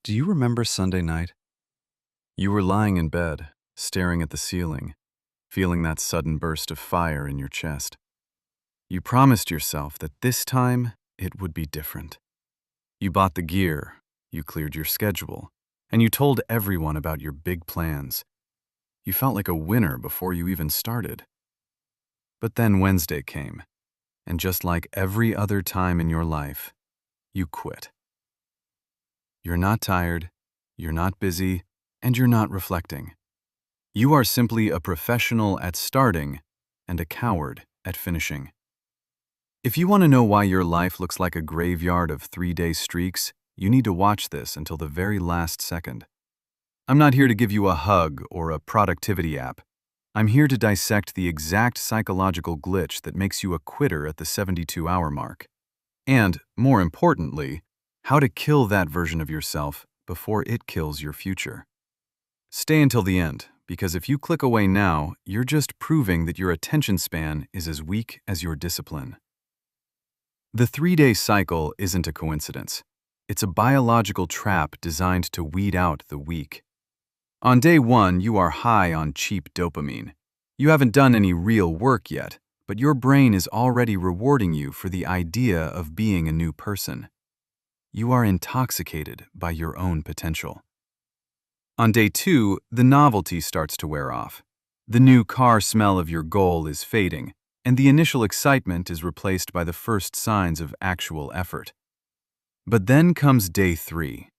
Do you remember Sunday night? You were lying in bed, staring at the ceiling, feeling that sudden burst of fire in your chest. You promised yourself that this time it would be different. You bought the gear, you cleared your schedule, and you told everyone about your big plans. You felt like a winner before you even started. But then Wednesday came, and just like every other time in your life, you quit. You're not tired, you're not busy, and you're not reflecting. You are simply a professional at starting and a coward at finishing. If you want to know why your life looks like a graveyard of 3-day streaks, you need to watch this until the very last second. I'm not here to give you a hug or a productivity app. I'm here to dissect the exact psychological glitch that makes you a quitter at the 72-hour mark. And, more importantly, how to kill that version of yourself before it kills your future. Stay until the end, because if you click away now, you're just proving that your attention span is as weak as your discipline. The 3-day cycle isn't a coincidence. It's a biological trap designed to weed out the weak. On day 1, you are high on cheap dopamine. You haven't done any real work yet, but your brain is already rewarding you for the idea of being a new person. You are intoxicated by your own potential. On day 2, the novelty starts to wear off. The new car smell of your goal is fading, and the initial excitement is replaced by the first signs of actual effort. But then comes day 3.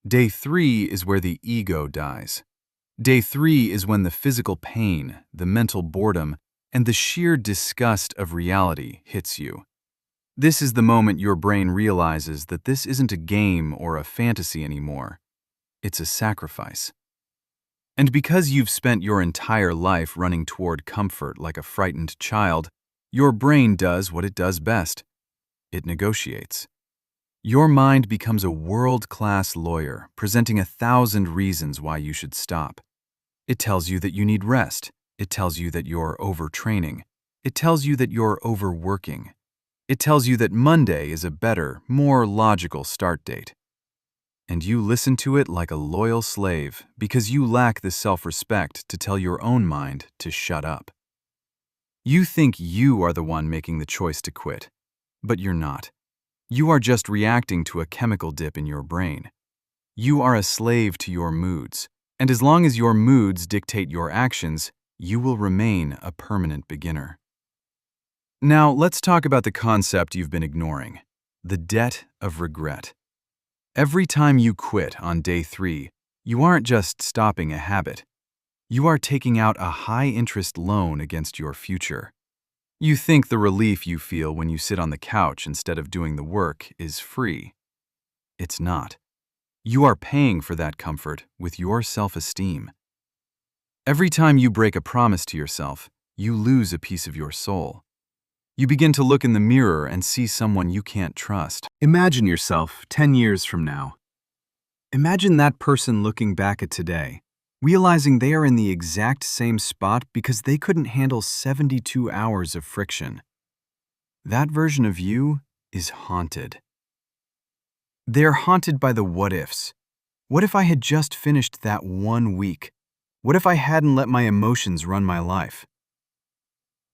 Day 3 is where the ego dies. Day 3 is when the physical pain, the mental boredom, and the sheer disgust of reality hits you. This is the moment your brain realizes that this isn't a game or a fantasy anymore. It's a sacrifice. And because you've spent your entire life running toward comfort like a frightened child, your brain does what it does best. It negotiates. Your mind becomes a world-class lawyer, presenting 1,000 reasons why you should stop. It tells you that you need rest. It tells you that you're overtraining. It tells you that you're overworking. It tells you that Monday is a better, more logical start date. And you listen to it like a loyal slave because you lack the self-respect to tell your own mind to shut up. You think you are the one making the choice to quit, but you're not. You are just reacting to a chemical dip in your brain. You are a slave to your moods, and as long as your moods dictate your actions, you will remain a permanent beginner. Now, let's talk about the concept you've been ignoring, the debt of regret. Every time you quit on day 3, you aren't just stopping a habit. You are taking out a high-interest loan against your future. You think the relief you feel when you sit on the couch instead of doing the work is free. It's not. You are paying for that comfort with your self-esteem. Every time you break a promise to yourself, you lose a piece of your soul. You begin to look in the mirror and see someone you can't trust. Imagine yourself 10 years from now. Imagine that person looking back at today, realizing they are in the exact same spot because they couldn't handle 72 hours of friction. That version of you is haunted. They're haunted by the what-ifs. What if I had just finished that 1 week? What if I hadn't let my emotions run my life?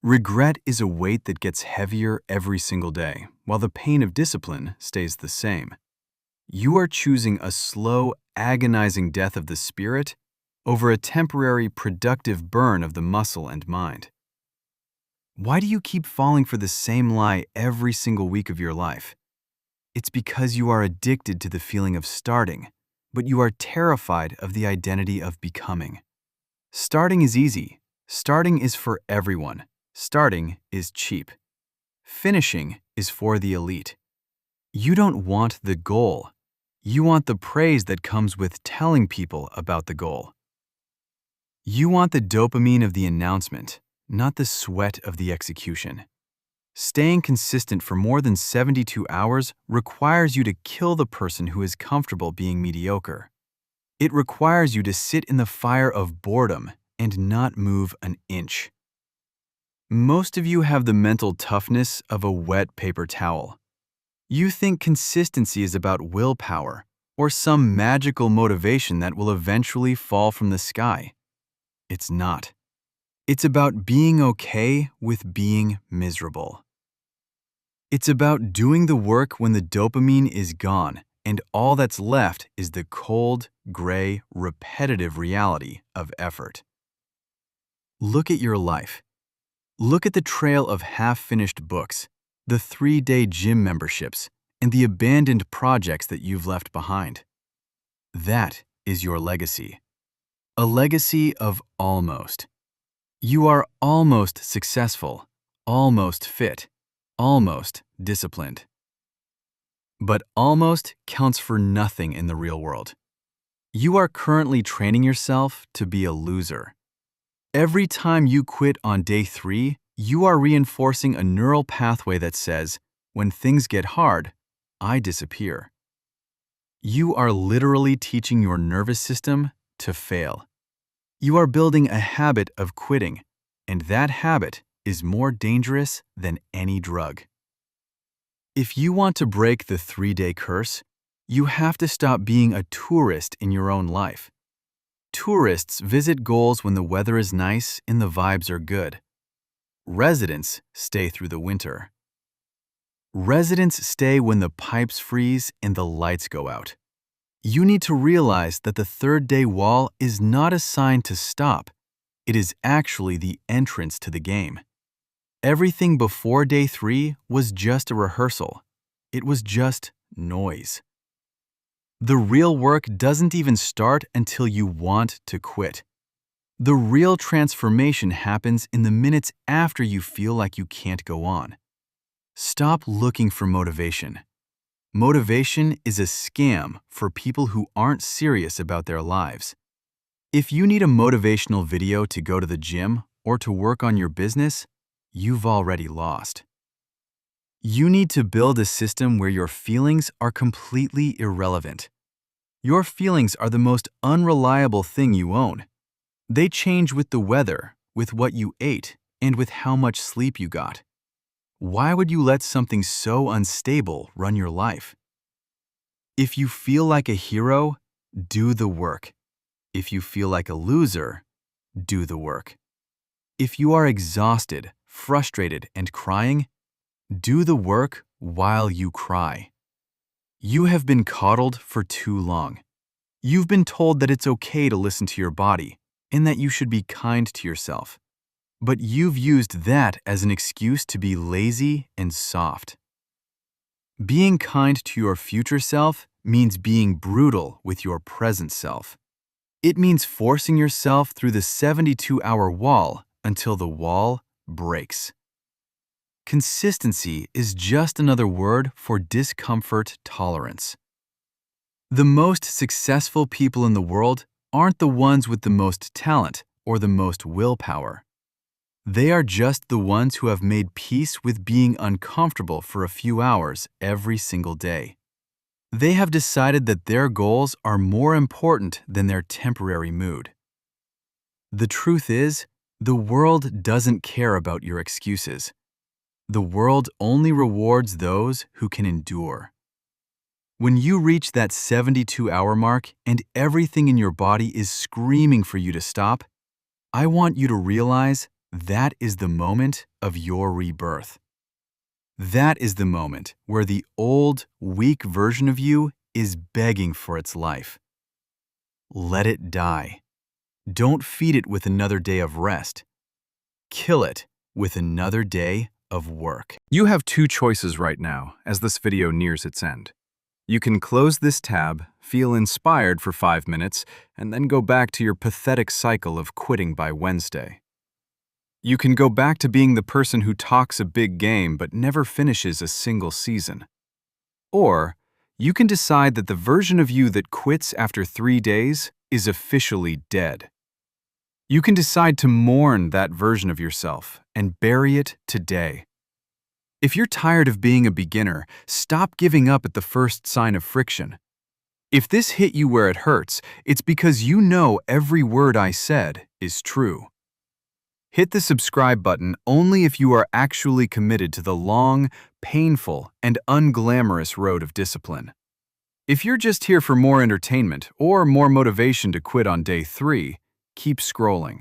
Regret is a weight that gets heavier every single day, while the pain of discipline stays the same. You are choosing a slow, agonizing death of the spirit over a temporary, productive burn of the muscle and mind. Why do you keep falling for the same lie every single week of your life? It's because you are addicted to the feeling of starting, but you are terrified of the identity of becoming. Starting is easy. Starting is for everyone. Starting is cheap. Finishing is for the elite. You don't want the goal. You want the praise that comes with telling people about the goal. You want the dopamine of the announcement, not the sweat of the execution. Staying consistent for more than 72 hours requires you to kill the person who is comfortable being mediocre. It requires you to sit in the fire of boredom and not move an inch. Most of you have the mental toughness of a wet paper towel. You think consistency is about willpower, or some magical motivation that will eventually fall from the sky. It's not. It's about being okay with being miserable. It's about doing the work when the dopamine is gone and all that's left is the cold, gray, repetitive reality of effort. Look at your life. Look at the trail of half-finished books, the 3-day gym memberships, and the abandoned projects that you've left behind. That is your legacy. A legacy of almost. You are almost successful, almost fit, almost disciplined. But almost counts for nothing in the real world. You are currently training yourself to be a loser. Every time you quit on day 3, you are reinforcing a neural pathway that says, when things get hard, I disappear. You are literally teaching your nervous system to fail. You are building a habit of quitting, and that habit is more dangerous than any drug. If you want to break the 3-day curse, you have to stop being a tourist in your own life. Tourists visit goals when the weather is nice and the vibes are good. Residents stay through the winter. Residents stay when the pipes freeze and the lights go out. You need to realize that the 3rd-day wall is not a sign to stop. It is actually the entrance to the game. Everything before day 3 was just a rehearsal. It was just noise. The real work doesn't even start until you want to quit. The real transformation happens in the minutes after you feel like you can't go on. Stop looking for motivation. Motivation is a scam for people who aren't serious about their lives. If you need a motivational video to go to the gym or to work on your business, you've already lost. You need to build a system where your feelings are completely irrelevant. Your feelings are the most unreliable thing you own. They change with the weather, with what you ate, and with how much sleep you got. Why would you let something so unstable run your life? If you feel like a hero, do the work. If you feel like a loser, do the work. If you are exhausted, frustrated, and crying, do the work while you cry. You have been coddled for too long. You've been told that it's okay to listen to your body and that you should be kind to yourself. But you've used that as an excuse to be lazy and soft. Being kind to your future self means being brutal with your present self. It means forcing yourself through the 72-hour wall until the wall breaks. Consistency is just another word for discomfort tolerance. The most successful people in the world aren't the ones with the most talent or the most willpower. They are just the ones who have made peace with being uncomfortable for a few hours every single day. They have decided that their goals are more important than their temporary mood. The truth is, the world doesn't care about your excuses. The world only rewards those who can endure. When you reach that 72-hour mark and everything in your body is screaming for you to stop, I want you to realize that is the moment of your rebirth. That is the moment where the old, weak version of you is begging for its life. Let it die. Don't feed it with another day of rest. Kill it with another day of work. You have 2 choices right now as this video nears its end. You can close this tab, feel inspired for 5 minutes, and then go back to your pathetic cycle of quitting by Wednesday. You can go back to being the person who talks a big game but never finishes a single season. Or you can decide that the version of you that quits after 3 days is officially dead. You can decide to mourn that version of yourself and bury it today. If you're tired of being a beginner, stop giving up at the first sign of friction. If this hit you where it hurts, it's because you know every word I said is true. Hit the subscribe button only if you are actually committed to the long, painful, and unglamorous road of discipline. If you're just here for more entertainment or more motivation to quit on day 3, keep scrolling.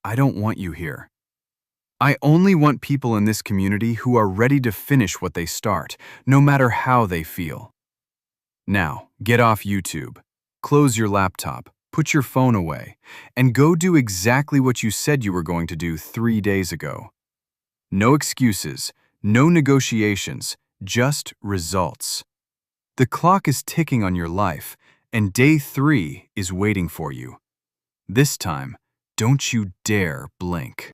I don't want you here. I only want people in this community who are ready to finish what they start, no matter how they feel. Now, get off YouTube, close your laptop, put your phone away, and go do exactly what you said you were going to do 3 days ago. No excuses, no negotiations, just results. The clock is ticking on your life, and day 3 is waiting for you. This time, don't you dare blink.